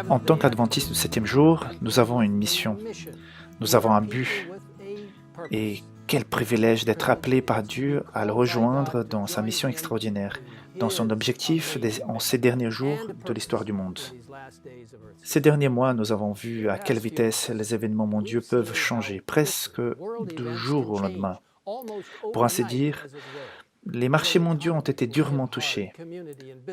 En tant qu'adventistes du septième jour, nous avons une mission, nous avons un but, et quel privilège d'être appelé par Dieu à le rejoindre dans sa mission extraordinaire, dans son objectif en ces derniers jours de l'histoire du monde. Ces derniers mois, nous avons vu à quelle vitesse les événements mondiaux peuvent changer, presque du jour au lendemain. Pour ainsi dire, les marchés mondiaux ont été durement touchés.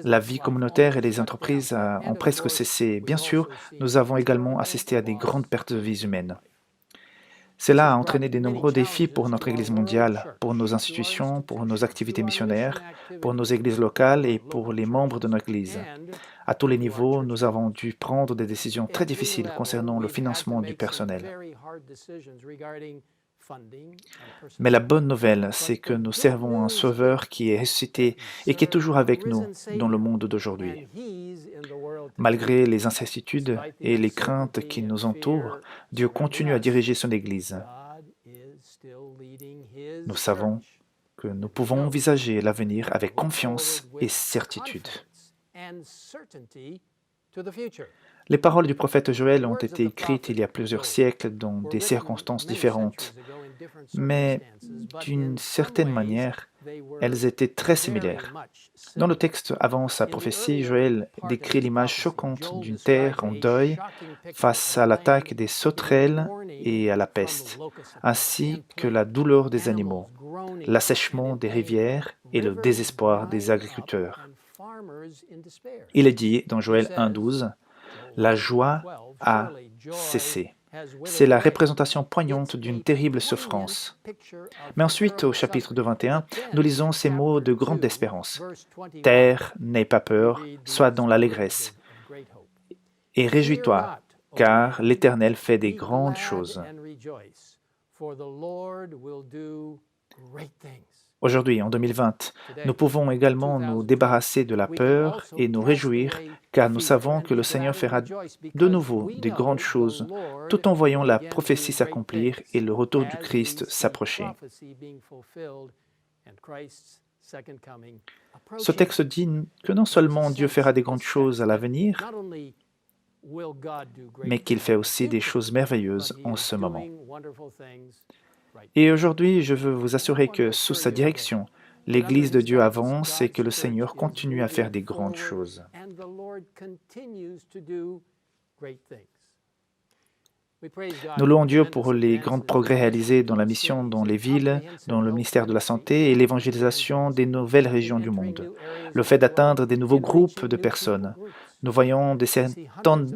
La vie communautaire et les entreprises ont presque cessé. Bien sûr, nous avons également assisté à des grandes pertes de vies humaines. Cela a entraîné de nombreux défis pour notre Église mondiale, pour nos institutions, pour nos activités missionnaires, pour nos églises locales et pour les membres de notre Église. À tous les niveaux, nous avons dû prendre des décisions très difficiles concernant le financement du personnel. Mais la bonne nouvelle, c'est que nous servons un Sauveur qui est ressuscité et qui est toujours avec nous dans le monde d'aujourd'hui. Malgré les incertitudes et les craintes qui nous entourent, Dieu continue à diriger son Église. Nous savons que nous pouvons envisager l'avenir avec confiance et certitude. Les paroles du prophète Joël ont été écrites il y a plusieurs siècles dans des circonstances différentes, mais d'une certaine manière, elles étaient très similaires. Dans le texte avant sa prophétie, Joël décrit l'image choquante d'une terre en deuil face à l'attaque des sauterelles et à la peste, ainsi que la douleur des animaux, l'assèchement des rivières et le désespoir des agriculteurs. Il est dit dans Joël 1,12, « La joie a cessé ». C'est la représentation poignante d'une terrible souffrance. Mais ensuite, au chapitre 21, nous lisons ces mots de grande espérance. « Terre, n'aie pas peur, sois dans l'allégresse. Et réjouis-toi, car l'Éternel fait des grandes choses. » Aujourd'hui, en 2020, nous pouvons également nous débarrasser de la peur et nous réjouir, car nous savons que le Seigneur fera de nouveau des grandes choses, tout en voyant la prophétie s'accomplir et le retour du Christ s'approcher. Ce texte dit que non seulement Dieu fera des grandes choses à l'avenir, mais qu'il fait aussi des choses merveilleuses en ce moment. Et aujourd'hui, je veux vous assurer que sous sa direction, l'Église de Dieu avance et que le Seigneur continue à faire des grandes choses. Nous louons Dieu pour les grands progrès réalisés dans la mission dans les villes, dans le ministère de la Santé et l'évangélisation des nouvelles régions du monde. Le fait d'atteindre des nouveaux groupes de personnes. Nous voyons des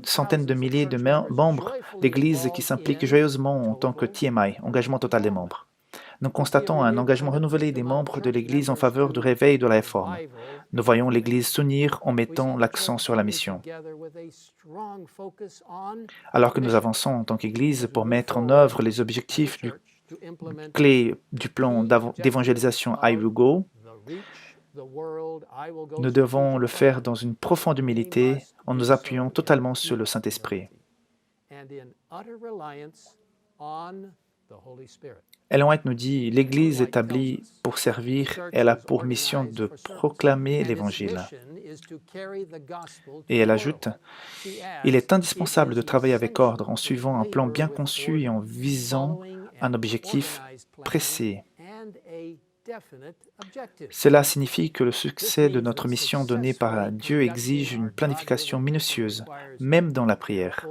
centaines de milliers de membres d'Église qui s'impliquent joyeusement en tant que TMI, engagement total des membres. Nous constatons un engagement renouvelé des membres de l'Église en faveur du réveil et de la réforme. Nous voyons l'Église s'unir en mettant l'accent sur la mission. Alors que nous avançons en tant qu'Église pour mettre en œuvre les objectifs clés du plan d'évangélisation I Will Go, nous devons le faire dans une profonde humilité en nous appuyant totalement sur le Saint-Esprit. Ellen White nous dit « L'Église établie pour servir, elle a pour mission de proclamer l'Évangile. » Et elle ajoute « Il est indispensable de travailler avec ordre en suivant un plan bien conçu et en visant un objectif précis. » Cela signifie que le succès de notre mission donnée par Dieu exige une planification minutieuse, même dans la prière.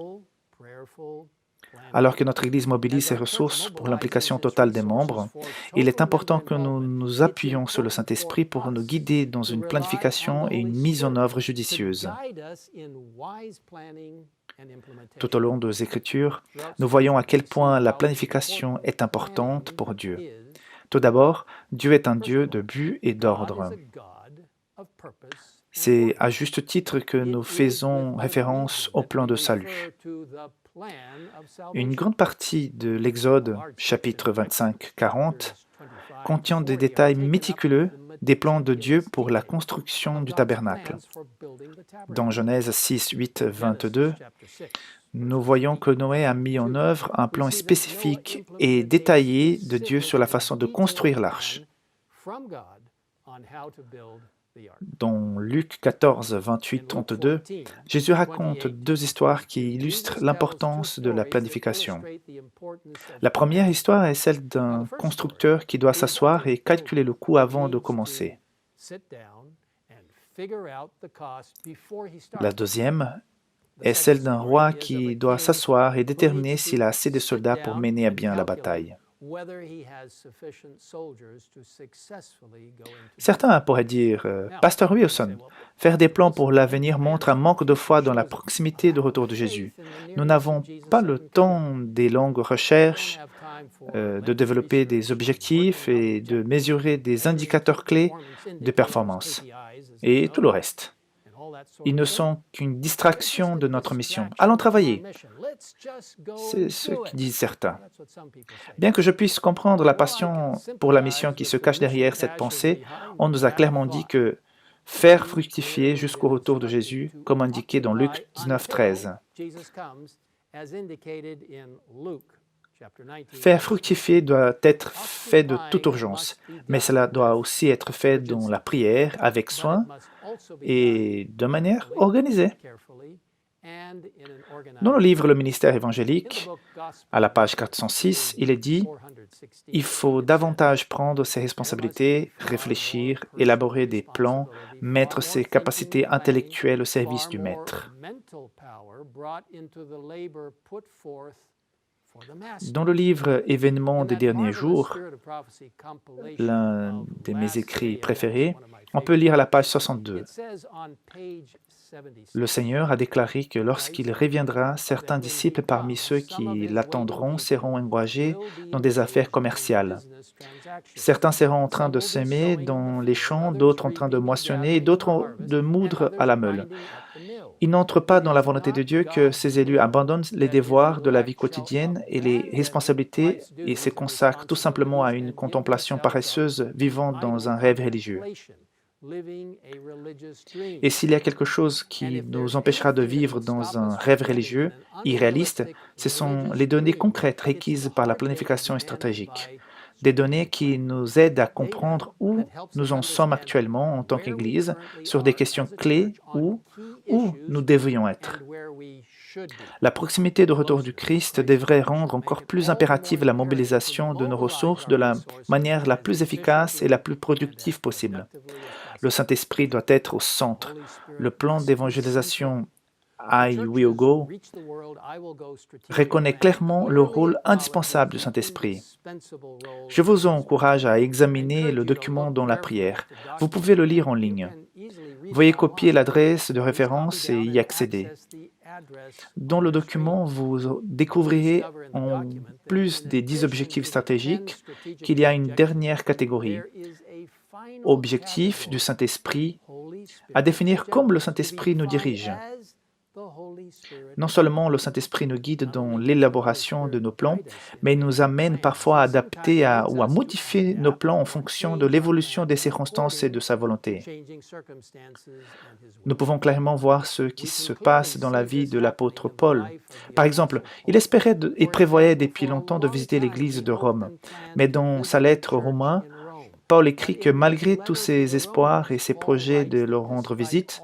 Alors que notre Église mobilise ses ressources pour l'implication totale des membres, il est important que nous nous appuyions sur le Saint-Esprit pour nous guider dans une planification et une mise en œuvre judicieuse. Tout au long des Écritures, nous voyons à quel point la planification est importante pour Dieu. Tout d'abord, Dieu est un Dieu de but et d'ordre. C'est à juste titre que nous faisons référence au plan de salut. Une grande partie de l'Exode, chapitre 25-40, contient des détails méticuleux des plans de Dieu pour la construction du tabernacle. Dans Genèse 6, 8, 22, nous voyons que Noé a mis en œuvre un plan spécifique et détaillé de Dieu sur la façon de construire l'arche. Dans Luc 14, 28, 32, Jésus raconte deux histoires qui illustrent l'importance de la planification. La première histoire est celle d'un constructeur qui doit s'asseoir et calculer le coût avant de commencer. La deuxième est celle d'un roi qui doit s'asseoir et déterminer s'il a assez de soldats pour mener à bien la bataille. Certains pourraient dire, Pasteur Wilson, faire des plans pour l'avenir montre un manque de foi dans la proximité du retour de Jésus. Nous n'avons pas le temps des longues recherches, de développer des objectifs et de mesurer des indicateurs clés de performance et tout le reste. Ils ne sont qu'une distraction de notre mission. Allons travailler. C'est ce que disent certains. Bien que je puisse comprendre la passion pour la mission qui se cache derrière cette pensée, on nous a clairement dit que faire fructifier jusqu'au retour de Jésus, comme indiqué dans Luc 19, 13. Faire fructifier doit être fait de toute urgence, mais cela doit aussi être fait dans la prière, avec soin et de manière organisée. Dans le livre Le ministère évangélique, à la page 406, il est dit « Il faut davantage prendre ses responsabilités, réfléchir, élaborer des plans, mettre ses capacités intellectuelles au service du maître. » Dans le livre Événements des derniers jours, l'un de mes écrits préférés, on peut lire à la page 62. Le Seigneur a déclaré que lorsqu'il reviendra, certains disciples parmi ceux qui l'attendront seront engagés dans des affaires commerciales. Certains seront en train de semer dans les champs, d'autres en train de moissonner et d'autres de moudre à la meule. Il n'entre pas dans la volonté de Dieu que ses élus abandonnent les devoirs de la vie quotidienne et les responsabilités et se consacrent tout simplement à une contemplation paresseuse, vivant dans un rêve religieux. Et s'il y a quelque chose qui nous empêchera de vivre dans un rêve religieux irréaliste, ce sont les données concrètes requises par la planification stratégique. Des données qui nous aident à comprendre où nous en sommes actuellement en tant qu'Église sur des questions clés où nous devrions être. La proximité du retour du Christ devrait rendre encore plus impérative la mobilisation de nos ressources de la manière la plus efficace et la plus productive possible. Le Saint-Esprit doit être au centre. Le plan d'évangélisation I Will Go reconnaît clairement le rôle indispensable du Saint-Esprit. Je vous encourage à examiner le document dans la prière. Vous pouvez le lire en ligne. Veuillez copier l'adresse de référence et y accéder. Dans le document, vous découvrirez, en plus des 10 objectifs stratégiques, qu'il y a une dernière catégorie. Objectif du Saint-Esprit, à définir comme le Saint-Esprit nous dirige. Non seulement le Saint-Esprit nous guide dans l'élaboration de nos plans, mais il nous amène parfois à adapter ou à modifier nos plans en fonction de l'évolution des circonstances et de sa volonté. Nous pouvons clairement voir ce qui se passe dans la vie de l'apôtre Paul. Par exemple, il espérait et prévoyait depuis longtemps de visiter l'église de Rome, mais dans sa lettre aux Romains, Paul écrit que malgré tous ses espoirs et ses projets de leur rendre visite,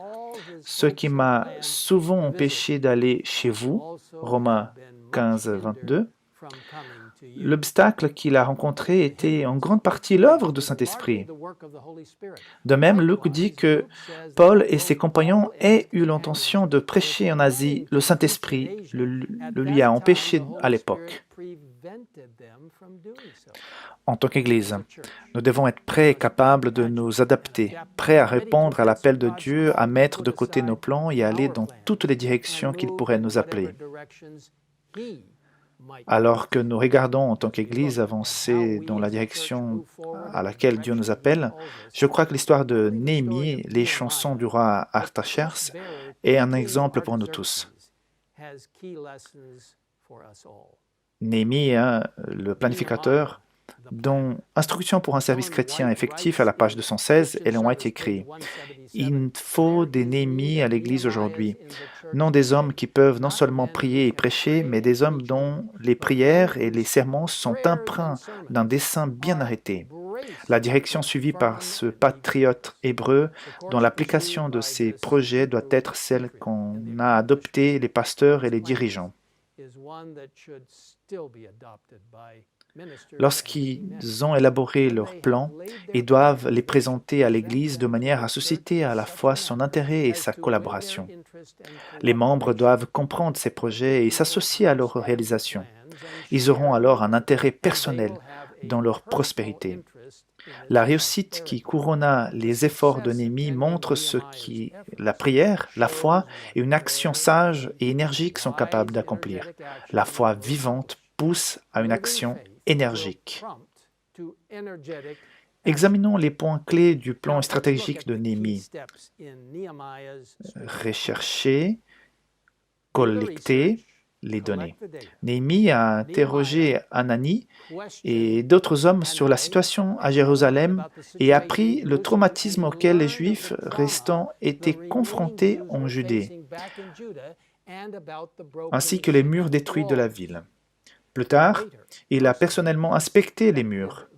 ce qui m'a souvent empêché d'aller chez vous, Romains 15, 22, l'obstacle qu'il a rencontré était en grande partie l'œuvre du Saint-Esprit. De même, Luc dit que Paul et ses compagnons aient eu l'intention de prêcher en Asie. Le Saint-Esprit le lui a empêché à l'époque. En tant qu'Église, nous devons être prêts et capables de nous adapter, prêts à répondre à l'appel de Dieu, à mettre de côté nos plans et à aller dans toutes les directions qu'il pourrait nous appeler. Alors que nous regardons en tant qu'Église avancer dans la direction à laquelle Dieu nous appelle, je crois que l'histoire de Néhémie, les chansons du roi Artaxerxès, est un exemple pour nous tous. Néhémie, le planificateur, dont Instructions pour un service chrétien effectif à la page 216, Ellen White écrit « Il faut des Néhémies à l'Église aujourd'hui, non des hommes qui peuvent non seulement prier et prêcher, mais des hommes dont les prières et les sermons sont empreints d'un dessein bien arrêté. La direction suivie par ce patriote hébreu, dont l'application de ces projets doit être celle qu'ont adoptée les pasteurs et les dirigeants. Lorsqu'ils ont élaboré leurs plans, ils doivent les présenter à l'Église de manière à susciter à la fois son intérêt et sa collaboration. Les membres doivent comprendre ces projets et s'associer à leur réalisation. Ils auront alors un intérêt personnel dans leur prospérité. La réussite qui couronna les efforts de Néhémie montre ce que la prière, la foi et une action sage et énergique sont capables d'accomplir. La foi vivante pousse à une action énergique. Examinons les points clés du plan stratégique de Néhémie. Rechercher, collecter les données. Néhémie a interrogé Hanani et d'autres hommes sur la situation à Jérusalem et appris le traumatisme auquel les Juifs restants étaient confrontés en Judée, ainsi que les murs détruits de la ville. Plus tard, il a personnellement inspecté les murs.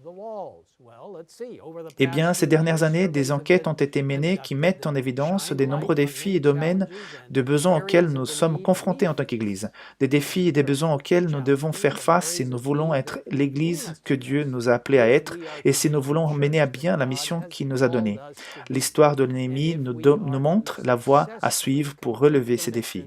Eh bien, ces dernières années, des enquêtes ont été menées qui mettent en évidence de nombreux défis et domaines de besoins auxquels nous sommes confrontés en tant qu'Église, des défis et des besoins auxquels nous devons faire face si nous voulons être l'Église que Dieu nous a appelés à être et si nous voulons mener à bien la mission qu'il nous a donnée. L'histoire de Néhémie nous montre la voie à suivre pour relever ces défis.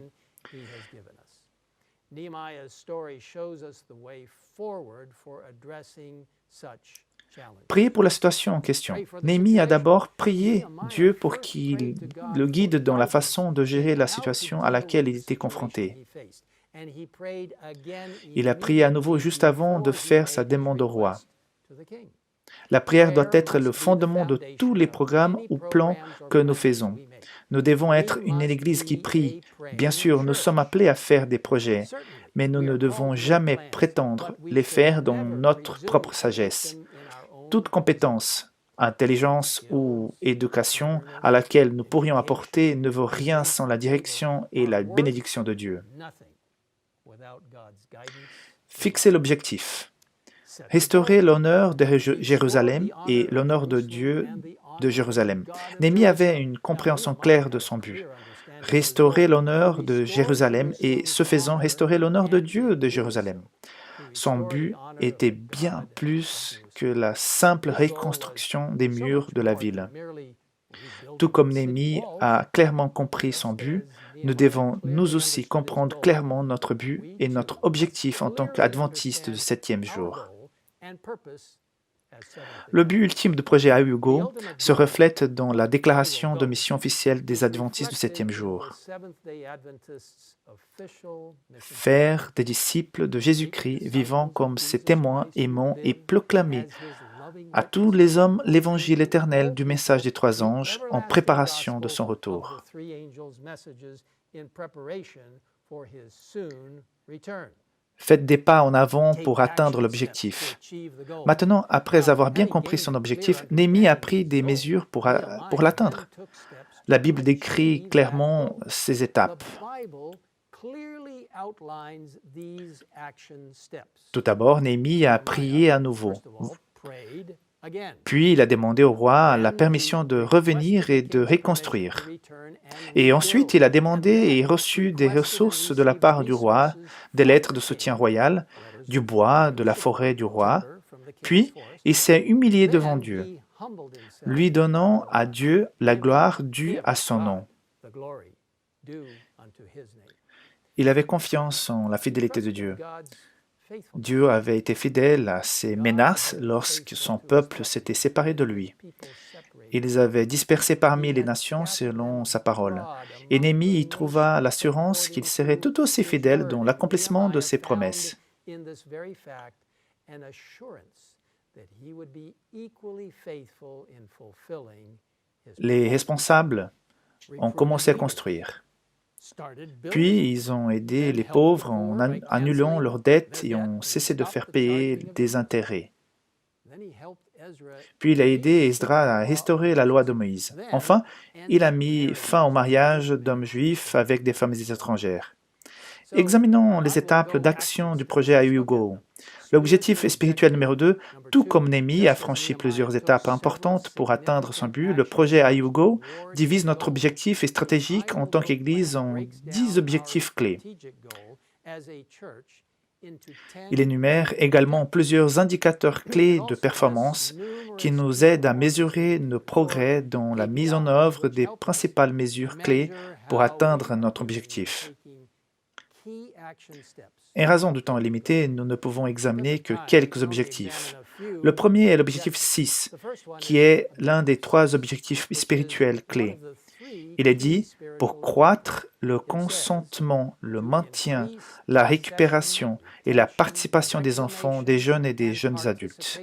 Priez pour la situation en question. Néhémie a d'abord prié Dieu pour qu'il le guide dans la façon de gérer la situation à laquelle il était confronté. Il a prié à nouveau juste avant de faire sa demande au roi. La prière doit être le fondement de tous les programmes ou plans que nous faisons. Nous devons être une Église qui prie. Bien sûr, nous sommes appelés à faire des projets, mais nous ne devons jamais prétendre les faire dans notre propre sagesse. Toute compétence, intelligence ou éducation à laquelle nous pourrions apporter ne vaut rien sans la direction et la bénédiction de Dieu. Fixez l'objectif. Restaurer l'honneur de Jérusalem et l'honneur de Dieu de Jérusalem. Néhémie avait une compréhension claire de son but. Restaurer l'honneur de Jérusalem et, ce faisant, restaurer l'honneur de Dieu de Jérusalem. Son but était bien plus que la simple reconstruction des murs de la ville. Tout comme Néhémie a clairement compris son but, nous devons nous aussi comprendre clairement notre but et notre objectif en tant qu'adventistes du septième jour. Le but ultime du projet AUGO se reflète dans la déclaration de mission officielle des adventistes du septième jour. Faire des disciples de Jésus-Christ vivant comme ses témoins aimants et proclamer à tous les hommes l'évangile éternel du message des trois anges en préparation de son retour. Faites des pas en avant pour atteindre l'objectif. Maintenant, après avoir bien compris son objectif, Néhémie a pris des mesures pour l'atteindre. La Bible décrit clairement ces étapes. Tout d'abord, Néhémie a prié à nouveau. Puis il a demandé au roi la permission de revenir et de reconstruire. Et ensuite, il a demandé et reçu des ressources de la part du roi, des lettres de soutien royal, du bois, de la forêt du roi. Puis, il s'est humilié devant Dieu, lui donnant à Dieu la gloire due à son nom. Il avait confiance en la fidélité de Dieu. Dieu avait été fidèle à ses menaces lorsque son peuple s'était séparé de lui. Il les avait dispersés parmi les nations selon sa parole. Et Néhémie y trouva l'assurance qu'il serait tout aussi fidèle dans l'accomplissement de ses promesses. Les responsables ont commencé à construire. Puis, ils ont aidé les pauvres en annulant leurs dettes et ont cessé de faire payer des intérêts. Puis, il a aidé Esdras à restaurer la loi de Moïse. Enfin, il a mis fin au mariage d'hommes juifs avec des femmes étrangères. Examinons les étapes d'action du projet AUGO. L'objectif spirituel numéro 2, tout comme Némi a franchi plusieurs étapes importantes pour atteindre son but, le projet IUGO divise notre objectif et stratégique en tant qu'Église en 10 objectifs clés. Il énumère également plusieurs indicateurs clés de performance qui nous aident à mesurer nos progrès dans la mise en œuvre des principales mesures clés pour atteindre notre objectif. En raison du temps limité, nous ne pouvons examiner que quelques objectifs. Le premier est l'objectif 6, qui est l'un des 3 objectifs spirituels clés. Il est dit, pour croître, le consentement, le maintien, la récupération et la participation des enfants, des jeunes et des jeunes adultes.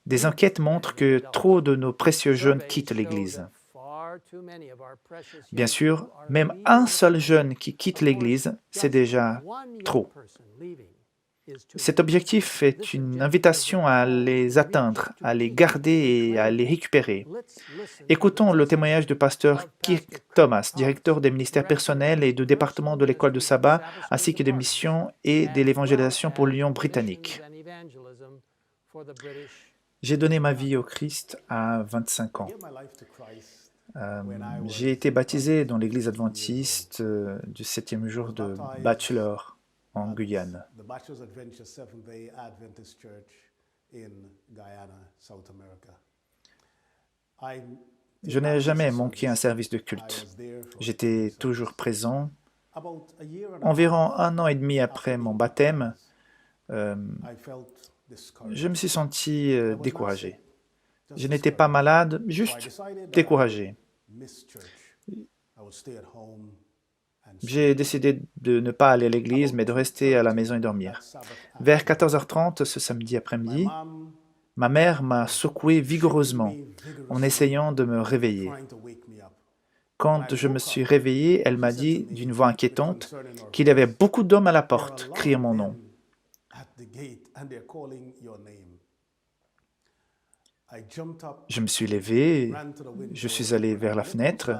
Des enquêtes montrent que trop de nos précieux jeunes quittent l'Église. Bien sûr, même un seul jeune qui quitte l'Église, c'est déjà trop. Cet objectif est une invitation à les atteindre, à les garder et à les récupérer. Écoutons le témoignage du pasteur Kirk Thomas, directeur des ministères personnels et du département de l'école de sabbat, ainsi que des missions et de l'évangélisation pour l'Union britannique. J'ai donné ma vie au Christ à 25 ans. J'ai été baptisé dans l'église adventiste du 7e jour de Bachelor en Guyane. Je n'ai jamais manqué un service de culte. J'étais toujours présent. Environ 1 an et demi après mon baptême, je me suis senti découragé. Je n'étais pas malade, juste découragé. J'ai décidé de ne pas aller à l'église, mais de rester à la maison et dormir. Vers 14h30 ce samedi après-midi, ma mère m'a secoué vigoureusement en essayant de me réveiller. Quand je me suis réveillé, elle m'a dit d'une voix inquiétante qu'il y avait beaucoup d'hommes à la porte, criant mon nom. Je me suis levé, je suis allé vers la fenêtre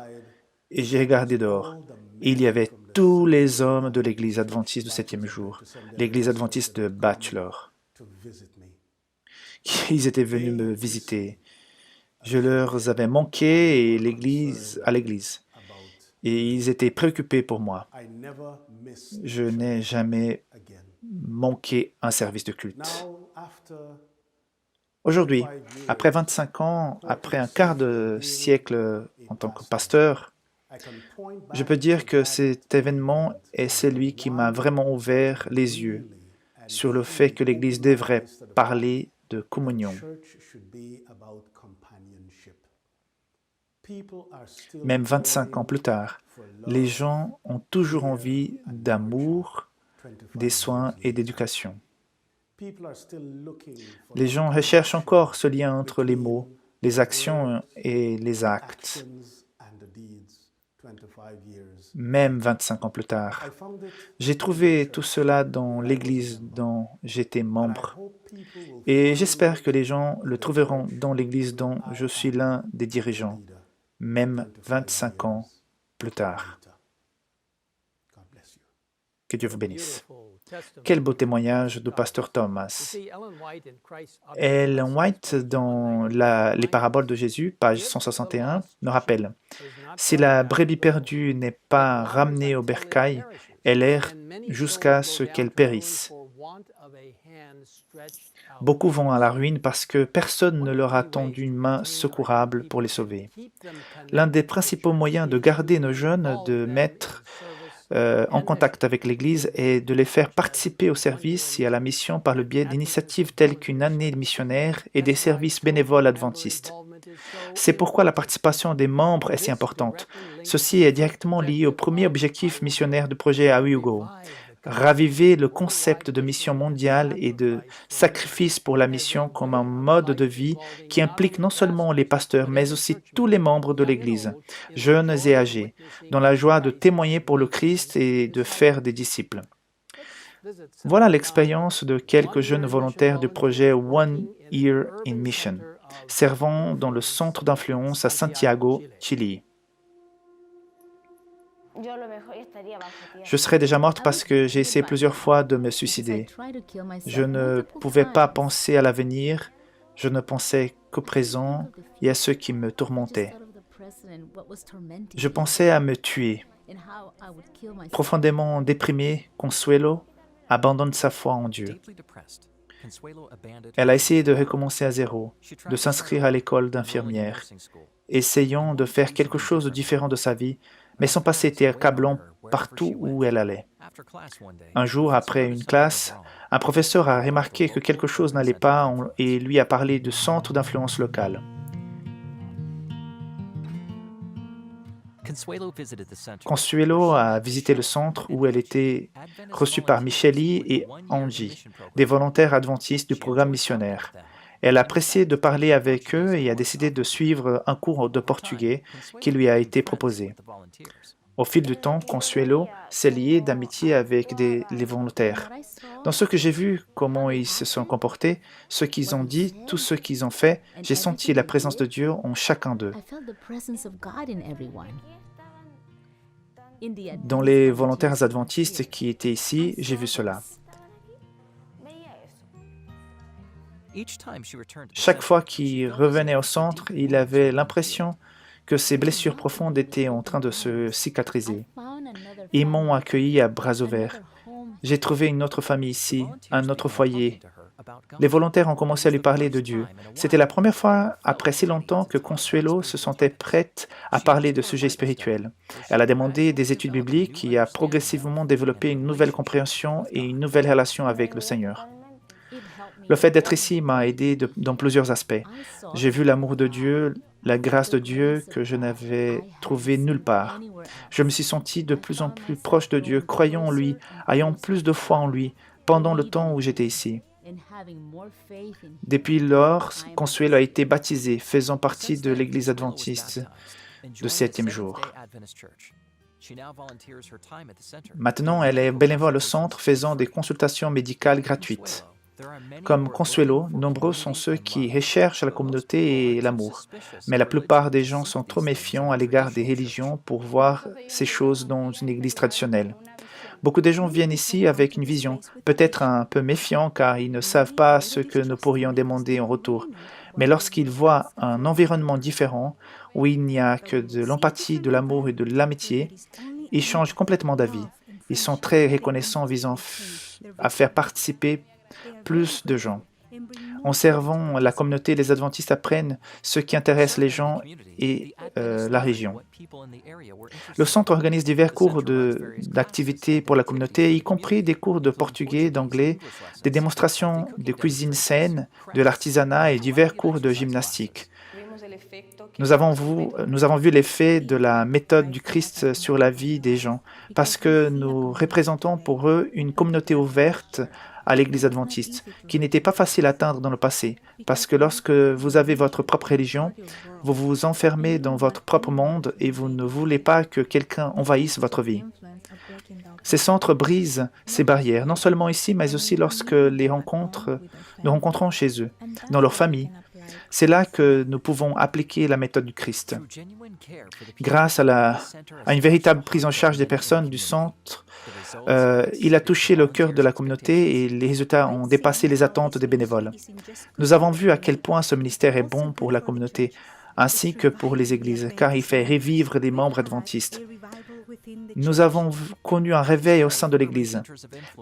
et j'ai regardé dehors. Il y avait tous les hommes de l'église adventiste du 7e jour, l'église adventiste de Bachelor. Ils étaient venus me visiter. Je leur avais manqué à l'église. Et ils étaient préoccupés pour moi. Je n'ai jamais manqué un service de culte. Aujourd'hui, après 25 ans, après un quart de siècle en tant que pasteur, je peux dire que cet événement est celui qui m'a vraiment ouvert les yeux sur le fait que l'Église devrait parler de communion. Même 25 ans plus tard, les gens ont toujours envie d'amour, des soins et d'éducation. Les gens recherchent encore ce lien entre les mots, les actions et les actes. Même 25 ans plus tard, j'ai trouvé tout cela dans l'Église dont j'étais membre. Et j'espère que les gens le trouveront dans l'Église dont je suis l'un des dirigeants, même 25 ans plus tard. Que Dieu vous bénisse. Quel beau témoignage du pasteur Thomas. Ellen White, dans les paraboles de Jésus, page 161, nous rappelle « Si la brebis perdue n'est pas ramenée au bercail, elle erre jusqu'à ce qu'elle périsse. Beaucoup vont à la ruine parce que personne ne leur a tendu une main secourable pour les sauver. L'un des principaux moyens de garder nos jeunes, de mettre en contact avec l'Église et de les faire participer au service et à la mission par le biais d'initiatives telles qu'une année missionnaire et des services bénévoles adventistes. C'est pourquoi la participation des membres est si importante. Ceci est directement lié au premier objectif missionnaire du projet AUGO, raviver le concept de mission mondiale et de sacrifice pour la mission comme un mode de vie qui implique non seulement les pasteurs, mais aussi tous les membres de l'Église, jeunes et âgés, dans la joie de témoigner pour le Christ et de faire des disciples. Voilà l'expérience de quelques jeunes volontaires du projet One Year in Mission, servant dans le centre d'influence à Santiago, Chili. Je serais déjà morte parce que j'ai essayé plusieurs fois de me suicider. Je ne pouvais pas penser à l'avenir, je ne pensais qu'au présent et à ce qui me tourmentait. Je pensais à me tuer. Profondément déprimée, Consuelo abandonne sa foi en Dieu. Elle a essayé de recommencer à zéro, de s'inscrire à l'école d'infirmière, essayant de faire quelque chose de différent de sa vie, mais son passé était accablant partout où elle allait. Un jour, après une classe, un professeur a remarqué que quelque chose n'allait pas et lui a parlé de centre d'influence locale. Consuelo a visité le centre où elle était reçue par Micheli et Angie, des volontaires adventistes du programme missionnaire. Elle a apprécié de parler avec eux et a décidé de suivre un cours de portugais qui lui a été proposé. Au fil du temps, Consuelo s'est liée d'amitié avec les volontaires. Dans ce que j'ai vu, comment ils se sont comportés, ce qu'ils ont dit, tout ce qu'ils ont fait, j'ai senti la présence de Dieu en chacun d'eux. Dans les volontaires adventistes qui étaient ici, j'ai vu cela. Chaque fois qu'il revenait au centre, il avait l'impression que ses blessures profondes étaient en train de se cicatriser. Ils m'ont accueilli à bras ouverts. J'ai trouvé une autre famille ici, un autre foyer. Les volontaires ont commencé à lui parler de Dieu. C'était la première fois après si longtemps que Consuelo se sentait prête à parler de sujets spirituels. Elle a demandé des études bibliques et a progressivement développé une nouvelle compréhension et une nouvelle relation avec le Seigneur. Le fait d'être ici m'a aidé dans plusieurs aspects. J'ai vu l'amour de Dieu, la grâce de Dieu que je n'avais trouvé nulle part. Je me suis senti de plus en plus proche de Dieu, croyant en lui, ayant plus de foi en lui, pendant le temps où j'étais ici. Depuis lors, Consuelo a été baptisée, faisant partie de l'Église adventiste du 7e jour. Maintenant, elle est bénévole au centre, faisant des consultations médicales gratuites. Comme Consuelo, nombreux sont ceux qui recherchent la communauté et l'amour, mais la plupart des gens sont trop méfiants à l'égard des religions pour voir ces choses dans une église traditionnelle. Beaucoup de gens viennent ici avec une vision, peut-être un peu méfiant car ils ne savent pas ce que nous pourrions demander en retour. Mais lorsqu'ils voient un environnement différent, où il n'y a que de l'empathie, de l'amour et de l'amitié, ils changent complètement d'avis. Ils sont très reconnaissants visant à faire participer plus de gens. En servant la communauté, les adventistes apprennent ce qui intéresse les gens et la région. Le centre organise divers cours d'activités pour la communauté, y compris des cours de portugais, d'anglais, des démonstrations de cuisine saine, de l'artisanat et divers cours de gymnastique. Nous avons vu l'effet de la méthode du Christ sur la vie des gens, parce que nous représentons pour eux une communauté ouverte à l'Église adventiste, qui n'était pas facile à atteindre dans le passé, parce que lorsque vous avez votre propre religion, vous vous enfermez dans votre propre monde et vous ne voulez pas que quelqu'un envahisse votre vie. Ces centres brisent ces barrières, non seulement ici, mais aussi lorsque nous rencontrons chez eux, dans leur famille. C'est là que nous pouvons appliquer la méthode du Christ. Grâce à une véritable prise en charge des personnes du centre, il a touché le cœur de la communauté et les résultats ont dépassé les attentes des bénévoles. Nous avons vu à quel point ce ministère est bon pour la communauté, ainsi que pour les églises, car il fait revivre des membres adventistes. Nous avons connu un réveil au sein de l'Église.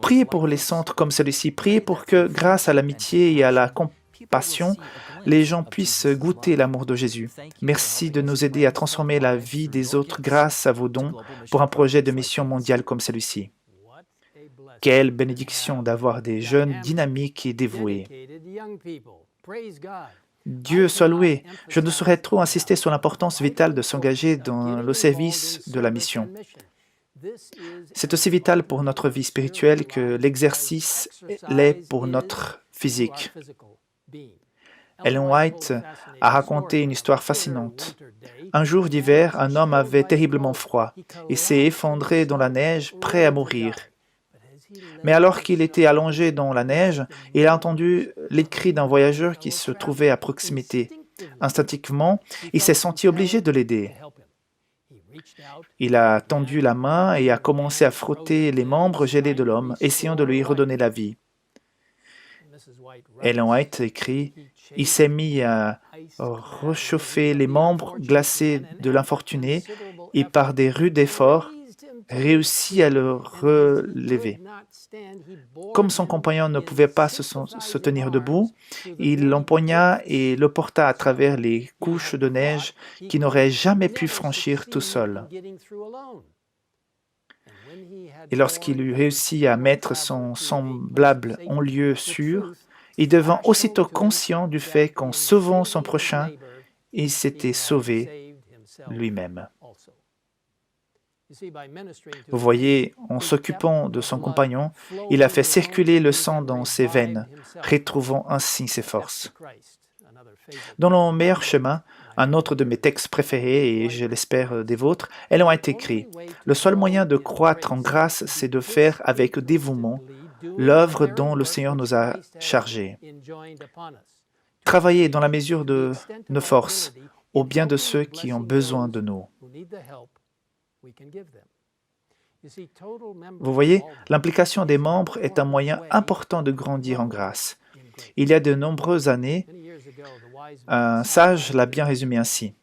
Priez pour les centres comme celui-ci, priez pour que, grâce à l'amitié et à la compassion, les gens puissent goûter l'amour de Jésus. Merci de nous aider à transformer la vie des autres grâce à vos dons pour un projet de mission mondiale comme celui-ci. Quelle bénédiction d'avoir des jeunes dynamiques et dévoués. Dieu soit loué. Je ne saurais trop insister sur l'importance vitale de s'engager dans le service de la mission. C'est aussi vital pour notre vie spirituelle que l'exercice l'est pour notre physique. Ellen White a raconté une histoire fascinante. Un jour d'hiver, un homme avait terriblement froid et s'est effondré dans la neige, prêt à mourir. Mais alors qu'il était allongé dans la neige, il a entendu les cris d'un voyageur qui se trouvait à proximité. Instinctivement, il s'est senti obligé de l'aider. Il a tendu la main et a commencé à frotter les membres gelés de l'homme, essayant de lui redonner la vie. Ellen White écrit « Il s'est mis à réchauffer les membres glacés de l'infortuné et par des rudes efforts, réussit à le relever. Comme son compagnon ne pouvait pas se tenir debout, il l'empoigna et le porta à travers les couches de neige qu'il n'aurait jamais pu franchir tout seul. Et lorsqu'il eut réussi à mettre son semblable en lieu sûr, il devint aussitôt conscient du fait qu'en sauvant son prochain, il s'était sauvé lui-même. Vous voyez, en s'occupant de son compagnon, il a fait circuler le sang dans ses veines, retrouvant ainsi ses forces. Dans le meilleur chemin, un autre de mes textes préférés, et je l'espère des vôtres, elles ont été écrits. Le seul moyen de croître en grâce, c'est de faire avec dévouement l'œuvre dont le Seigneur nous a chargés. Travailler dans la mesure de nos forces, au bien de ceux qui ont besoin de nous. Vous voyez, l'implication des membres est un moyen important de grandir en grâce. Il y a de nombreuses années, un sage l'a bien résumé ainsi.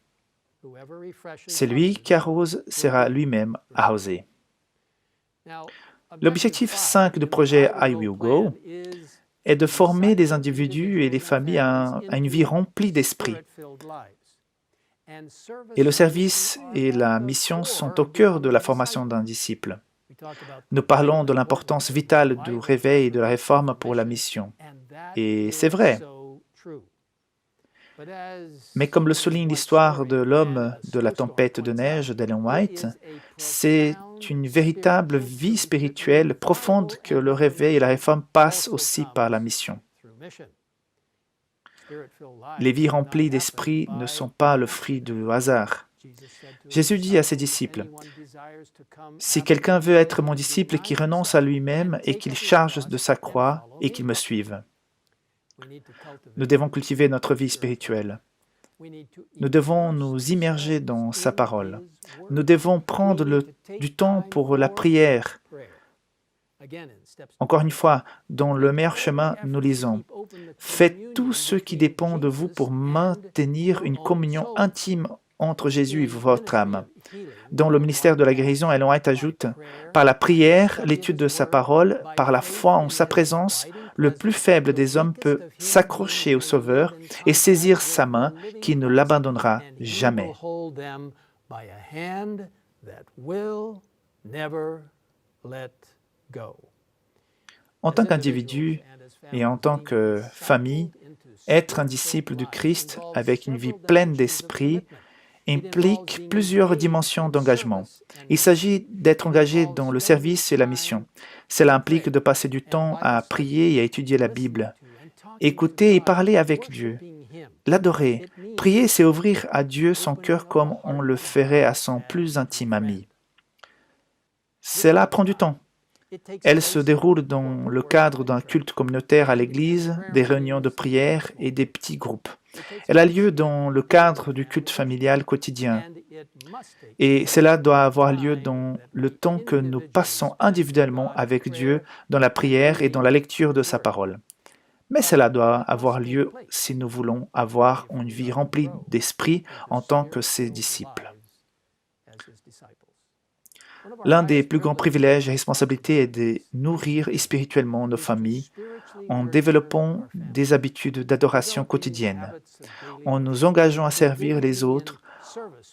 Celui qui arrose sera lui-même arrosé. L'objectif 5 du projet I Will Go est de former les individus et les familles à une vie remplie d'esprit. Et le service et la mission sont au cœur de la formation d'un disciple. Nous parlons de l'importance vitale du réveil et de la réforme pour la mission. Et c'est vrai. Mais comme le souligne l'histoire de l'homme de la tempête de neige d'Ellen White, c'est une véritable vie spirituelle profonde que le réveil et la réforme passent aussi par la mission. Les vies remplies d'esprit ne sont pas le fruit du hasard. Jésus dit à ses disciples, « Si quelqu'un veut être mon disciple, qu'il renonce à lui-même et qu'il charge de sa croix et qu'il me suive. » Nous devons cultiver notre vie spirituelle. Nous devons nous immerger dans sa parole. Nous devons prendre du temps pour la prière. Encore une fois, dans le meilleur chemin, nous lisons « Faites tout ce qui dépend de vous pour maintenir une communion intime entre Jésus et votre âme. » Dans le ministère de la guérison, Ellen White ajoute « Par la prière, l'étude de sa parole, par la foi en sa présence, le plus faible des hommes peut s'accrocher au Sauveur et saisir sa main qui ne l'abandonnera jamais. » En tant qu'individu et en tant que famille, être un disciple du Christ avec une vie pleine d'esprit implique plusieurs dimensions d'engagement. Il s'agit d'être engagé dans le service et la mission. Cela implique de passer du temps à prier et à étudier la Bible, écouter et parler avec Dieu, l'adorer. Prier, c'est ouvrir à Dieu son cœur comme on le ferait à son plus intime ami. Cela prend du temps. Elle se déroule dans le cadre d'un culte communautaire à l'église, des réunions de prière et des petits groupes. Elle a lieu dans le cadre du culte familial quotidien. Et cela doit avoir lieu dans le temps que nous passons individuellement avec Dieu dans la prière et dans la lecture de sa parole. Mais cela doit avoir lieu si nous voulons avoir une vie remplie d'esprit en tant que ses disciples. L'un des plus grands privilèges et responsabilités est de nourrir spirituellement nos familles en développant des habitudes d'adoration quotidienne, en nous engageant à servir les autres,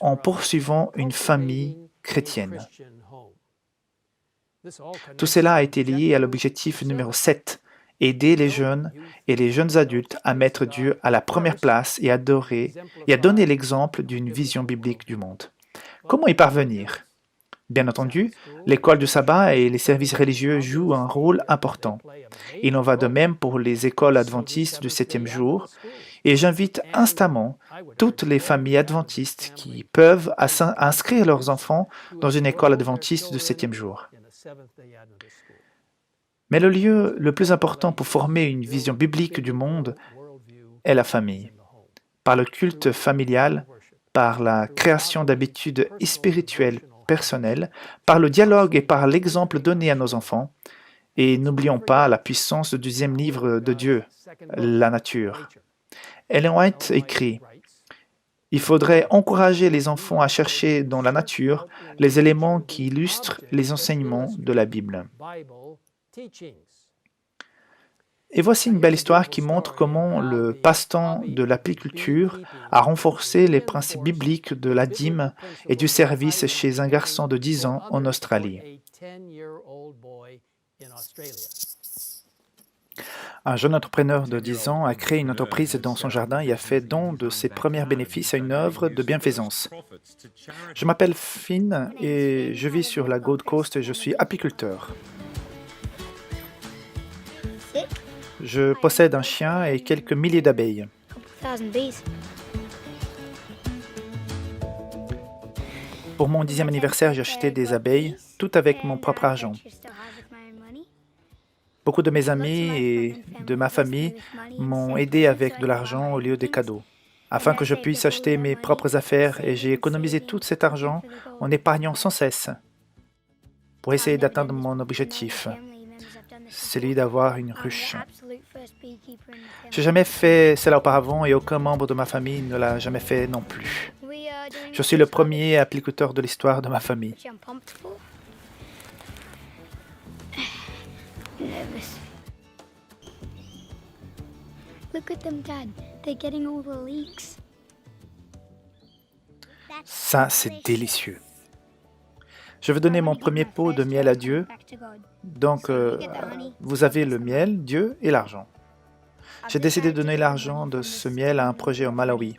en poursuivant une famille chrétienne. Tout cela a été lié à l'objectif numéro 7, aider les jeunes et les jeunes adultes à mettre Dieu à la première place et adorer et à donner l'exemple d'une vision biblique du monde. Comment y parvenir ? Bien entendu, l'école du sabbat et les services religieux jouent un rôle important. Il en va de même pour les écoles adventistes du 7e jour, et j'invite instamment toutes les familles adventistes qui peuvent à inscrire leurs enfants dans une école adventiste du 7e jour. Mais le lieu le plus important pour former une vision biblique du monde est la famille. Par le culte familial, par la création d'habitudes spirituelles personnelles, par le dialogue et par l'exemple donné à nos enfants. Et n'oublions pas la puissance du deuxième livre de Dieu, la nature. Ellen White écrit: il faudrait encourager les enfants à chercher dans la nature les éléments qui illustrent les enseignements de la Bible. Et voici une belle histoire qui montre comment le passe-temps de l'apiculture a renforcé les principes bibliques de la dîme et du service chez un garçon de 10 ans en Australie. Un jeune entrepreneur de 10 ans a créé une entreprise dans son jardin et a fait don de ses premiers bénéfices à une œuvre de bienfaisance. Je m'appelle Finn et je vis sur la Gold Coast et je suis apiculteur. Je possède un chien et quelques milliers d'abeilles. Pour mon 10e anniversaire, j'ai acheté des abeilles, tout avec mon propre argent. Beaucoup de mes amis et de ma famille m'ont aidé avec de l'argent au lieu des cadeaux, afin que je puisse acheter mes propres affaires, et j'ai économisé tout cet argent en épargnant sans cesse pour essayer d'atteindre mon objectif, celui d'avoir une ruche. Je n'ai jamais fait cela auparavant et aucun membre de ma famille ne l'a jamais fait non plus. Je suis le premier apiculteur de l'histoire de ma famille. Ça, c'est délicieux. Je vais donner mon premier pot de miel à Dieu. Donc, vous avez le miel, Dieu et l'argent. J'ai décidé de donner l'argent de ce miel à un projet au Malawi.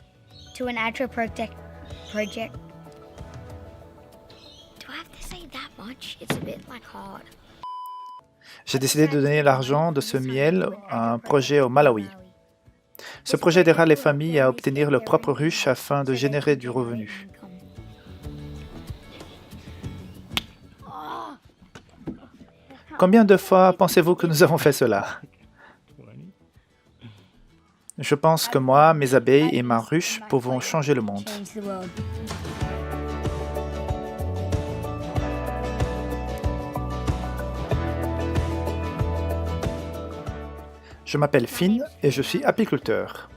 J'ai décidé de donner l'argent de ce miel à un projet au Malawi. Ce projet aidera les familles à obtenir leur propre ruche afin de générer du revenu. Combien de fois pensez-vous que nous avons fait cela? Je pense que moi, mes abeilles et ma ruche pouvons changer le monde. Je m'appelle Finn et je suis apiculteur.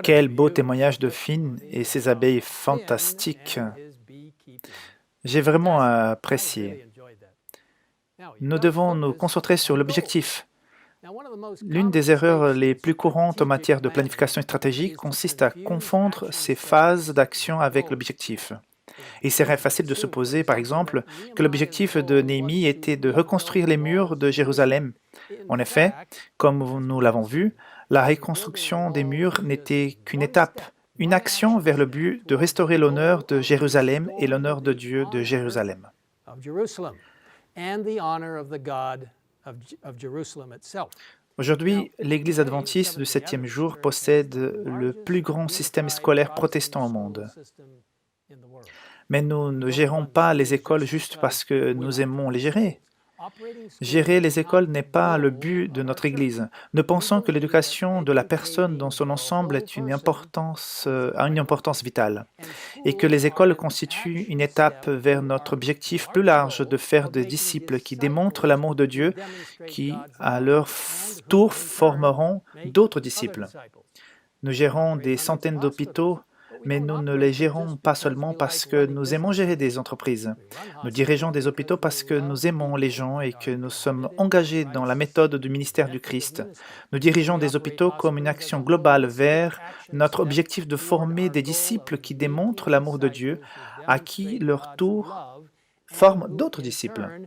Quel beau témoignage de Finn et ses abeilles fantastiques. J'ai vraiment apprécié. Nous devons nous concentrer sur l'objectif. L'une des erreurs les plus courantes en matière de planification stratégique consiste à confondre ces phases d'action avec l'objectif. Il serait facile de supposer, par exemple, que l'objectif de Néhémie était de reconstruire les murs de Jérusalem. En effet, comme nous l'avons vu, la reconstruction des murs n'était qu'une étape, une action vers le but de restaurer l'honneur de Jérusalem et l'honneur de Dieu de Jérusalem. Aujourd'hui, l'Église adventiste du 7e jour possède le plus grand système scolaire protestant au monde. Mais nous ne gérons pas les écoles juste parce que nous aimons les gérer. Gérer les écoles n'est pas le but de notre Église. Nous pensons que l'éducation de la personne dans son ensemble a une importance vitale et que les écoles constituent une étape vers notre objectif plus large de faire des disciples qui démontrent l'amour de Dieu, qui, à leur tour, formeront d'autres disciples. Nous gérons des centaines d'hôpitaux, mais nous ne les gérons pas seulement parce que nous aimons gérer des entreprises. Nous dirigeons des hôpitaux parce que nous aimons les gens et que nous sommes engagés dans la méthode du ministère du Christ. Nous dirigeons des hôpitaux comme une action globale vers notre objectif de former des disciples qui démontrent l'amour de Dieu, à qui leur tour forment d'autres disciples.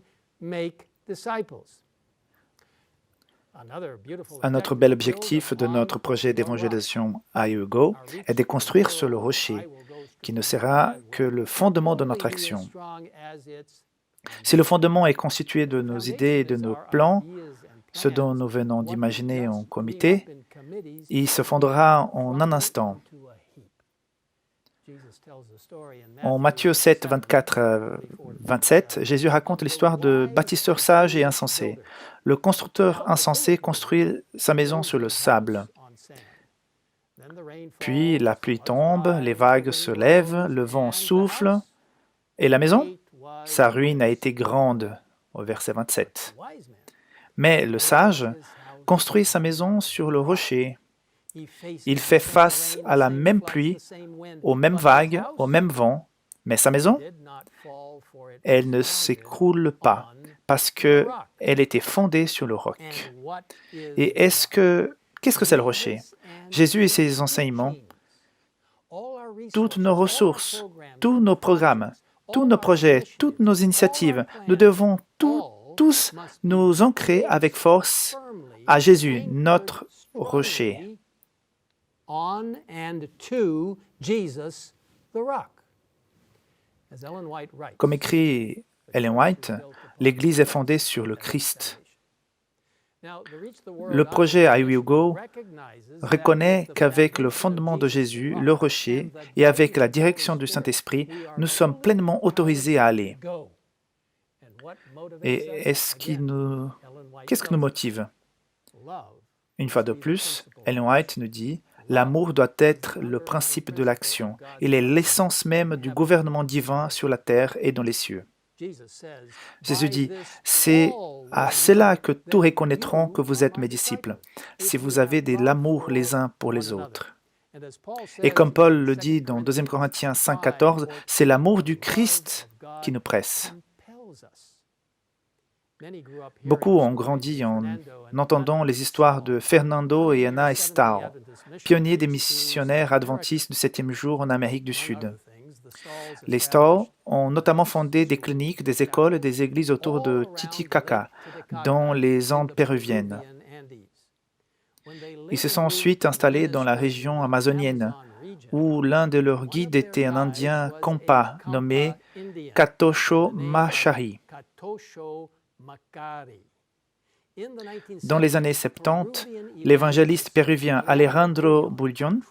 Un autre bel objectif de notre projet d'évangélisation IEGO est de construire sur le rocher, qui ne sera que le fondement de notre action. Si le fondement est constitué de nos idées et de nos plans, ce dont nous venons d'imaginer en comité, il se fondera en un instant. En Matthieu 7, 24 à 27, Jésus raconte l'histoire de bâtisseur sage et insensé. Le constructeur insensé construit sa maison sur le sable. Puis la pluie tombe, les vagues se lèvent, le vent souffle. Et la maison? Sa ruine a été grande, au verset 27. Mais le sage construit sa maison sur le rocher. Il fait face à la même pluie, aux mêmes vagues, au même vent, mais sa maison, elle ne s'écroule pas parce qu'elle était fondée sur le roc. Et qu'est-ce que c'est le rocher? Jésus et ses enseignements, toutes nos ressources, tous nos programmes, tous nos projets, toutes nos initiatives, nous devons tous nous ancrer avec force à Jésus, notre rocher. Comme écrit Ellen White, l'Église est fondée sur le Christ. Le projet I Will Go reconnaît qu'avec le fondement de Jésus, le rocher, et avec la direction du Saint-Esprit, nous sommes pleinement autorisés à aller. Et qu'est-ce qui nous motive? Une fois de plus, Ellen White nous dit, l'amour doit être le principe de l'action. Il est l'essence même du gouvernement divin sur la terre et dans les cieux. Jésus dit, c'est à cela que tous reconnaîtront que vous êtes mes disciples, si vous avez de l'amour les uns pour les autres. Et comme Paul le dit dans 2 Corinthiens 5, 14, c'est l'amour du Christ qui nous presse. Beaucoup ont grandi en entendant les histoires de Fernando et Anna Estao, pionniers des missionnaires adventistes du 7e jour en Amérique du Sud. Les Stao ont notamment fondé des cliniques, des écoles et des églises autour de Titicaca, dans les Andes péruviennes. Ils se sont ensuite installés dans la région amazonienne, où l'un de leurs guides était un Indien Compa nommé Katosho Machari. Dans les années 70, l'évangéliste péruvien Alejandro Bullón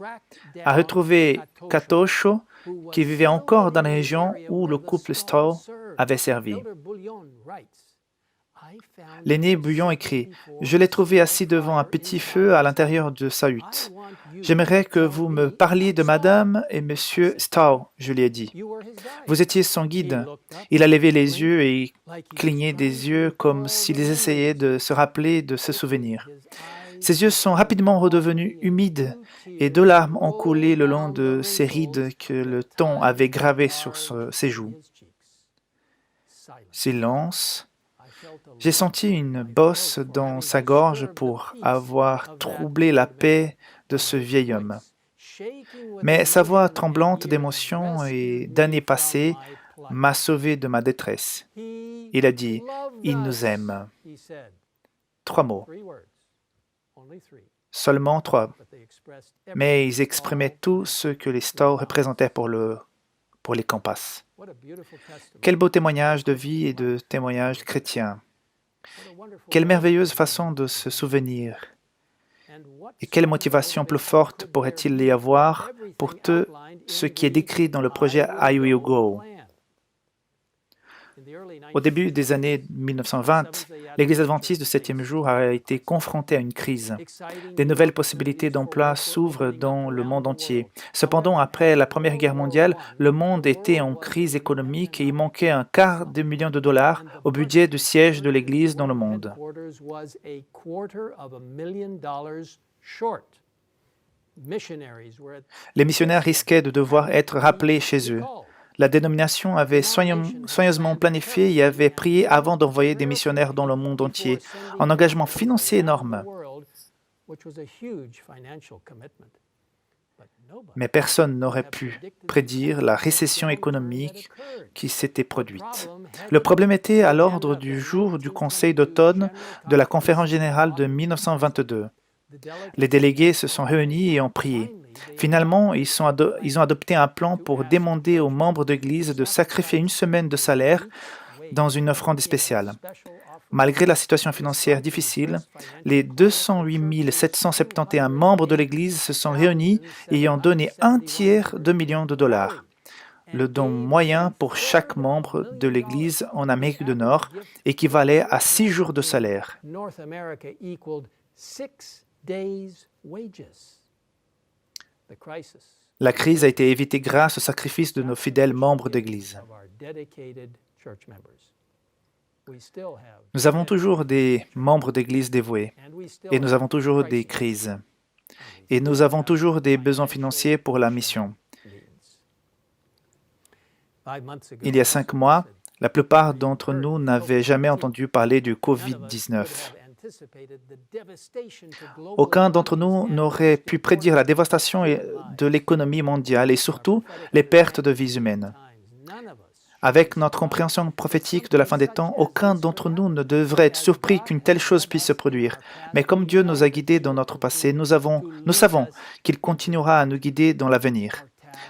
a retrouvé Katosho qui vivait encore dans la région où le couple Stao avait servi. L'aîné Bullón écrit « Je l'ai trouvé assis devant un petit feu à l'intérieur de sa hutte. J'aimerais que vous me parliez de Madame et Monsieur Stao, je lui ai dit. Vous étiez son guide. Il a levé les yeux et cligné des yeux comme s'il essayait de se rappeler de ce souvenir. Ses yeux sont rapidement redevenus humides et 2 larmes ont coulé le long de ses rides que le temps avait gravées sur ses joues. Silence. J'ai senti une bosse dans sa gorge pour avoir troublé la paix de ce vieil homme. Mais sa voix tremblante d'émotion et d'années passées m'a sauvé de ma détresse. Il a dit « Il nous aime ». 3 mots. Seulement 3. Mais ils exprimaient tout ce que les Stao représentaient pour les Campas. Quel beau témoignage de vie et de témoignage chrétien. Quelle merveilleuse façon de se souvenir. Et quelle motivation plus forte pourrait-il y avoir pour tout ce qui est décrit dans le projet I Will Go. Au début des années 1920, l'Église adventiste du 7e jour a été confrontée à une crise. Des nouvelles possibilités d'emploi s'ouvrent dans le monde entier. Cependant, après la Première Guerre mondiale, le monde était en crise économique et il manquait $250 000 au budget du siège de l'Église dans le monde. Les missionnaires risquaient de devoir être rappelés chez eux. La dénomination avait soigneusement planifié et avait prié avant d'envoyer des missionnaires dans le monde entier, un engagement financier énorme. Mais personne n'aurait pu prédire la récession économique qui s'était produite. Le problème était à l'ordre du jour du Conseil d'automne de la Conférence générale de 1922. Les délégués se sont réunis et ont prié. Finalement, ils ont adopté un plan pour demander aux membres de l'Église de sacrifier 1 semaine de salaire dans une offrande spéciale. Malgré la situation financière difficile, les 208 771 membres de l'Église se sont réunis et ont donné un tiers de million de dollars. Le don moyen pour chaque membre de l'Église en Amérique du Nord équivalait à 6 jours de salaire. La crise a été évitée grâce au sacrifice de nos fidèles membres d'Église. Nous avons toujours des membres d'Église dévoués et nous avons toujours des crises et nous avons toujours des besoins financiers pour la mission. Il y a 5 mois, la plupart d'entre nous n'avaient jamais entendu parler du COVID-19. Aucun d'entre nous n'aurait pu prédire la dévastation de l'économie mondiale et surtout les pertes de vies humaines. Avec notre compréhension prophétique de la fin des temps, aucun d'entre nous ne devrait être surpris qu'une telle chose puisse se produire. Mais comme Dieu nous a guidés dans notre passé, nous savons qu'il continuera à nous guider dans l'avenir.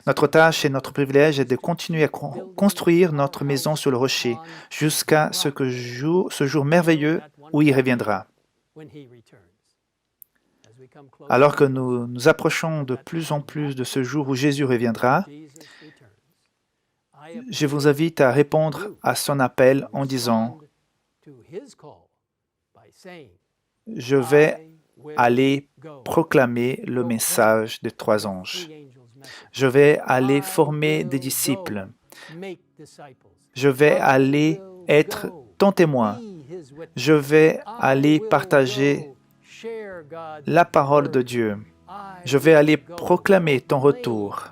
Notre tâche et notre privilège est de continuer à construire notre maison sur le rocher jusqu'à ce jour merveilleux où il reviendra. Alors que nous nous approchons de plus en plus de ce jour où Jésus reviendra, je vous invite à répondre à son appel en disant « Je vais aller proclamer le message des 3 anges. Je vais aller former des disciples. Je vais aller être ton témoin. Je vais aller partager la parole de Dieu. Je vais aller proclamer ton retour.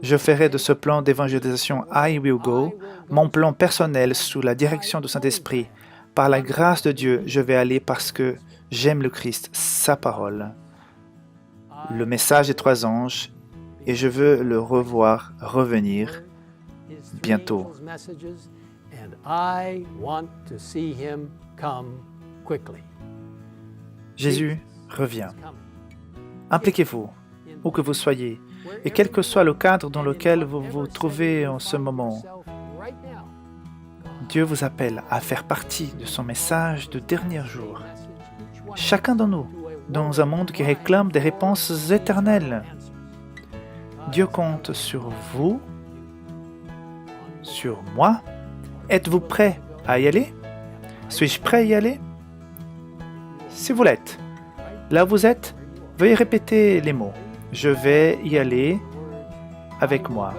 Je ferai de ce plan d'évangélisation I Will Go mon plan personnel sous la direction du Saint-Esprit. Par la grâce de Dieu, je vais aller parce que j'aime le Christ, sa parole, le message des 3 anges, et je veux le revoir revenir bientôt. Jésus revient. Impliquez-vous, où que vous soyez, et quel que soit le cadre dans lequel vous vous trouvez en ce moment. Dieu vous appelle à faire partie de son message de dernier jour. Chacun de nous, dans un monde qui réclame des réponses éternelles. Dieu compte sur vous, sur moi. Êtes-vous prêt à y aller? Suis-je prêt à y aller? Si vous l'êtes, là où vous êtes, veuillez répéter les mots. Je vais y aller avec moi.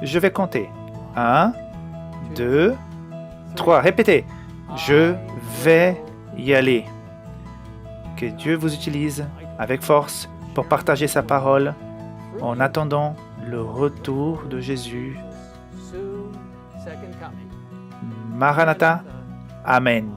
Je vais compter. 1, 2, 3. Répétez. Je vais y aller. Que Dieu vous utilise avec force pour partager sa parole en attendant le retour de Jésus. Maranatha. Amen.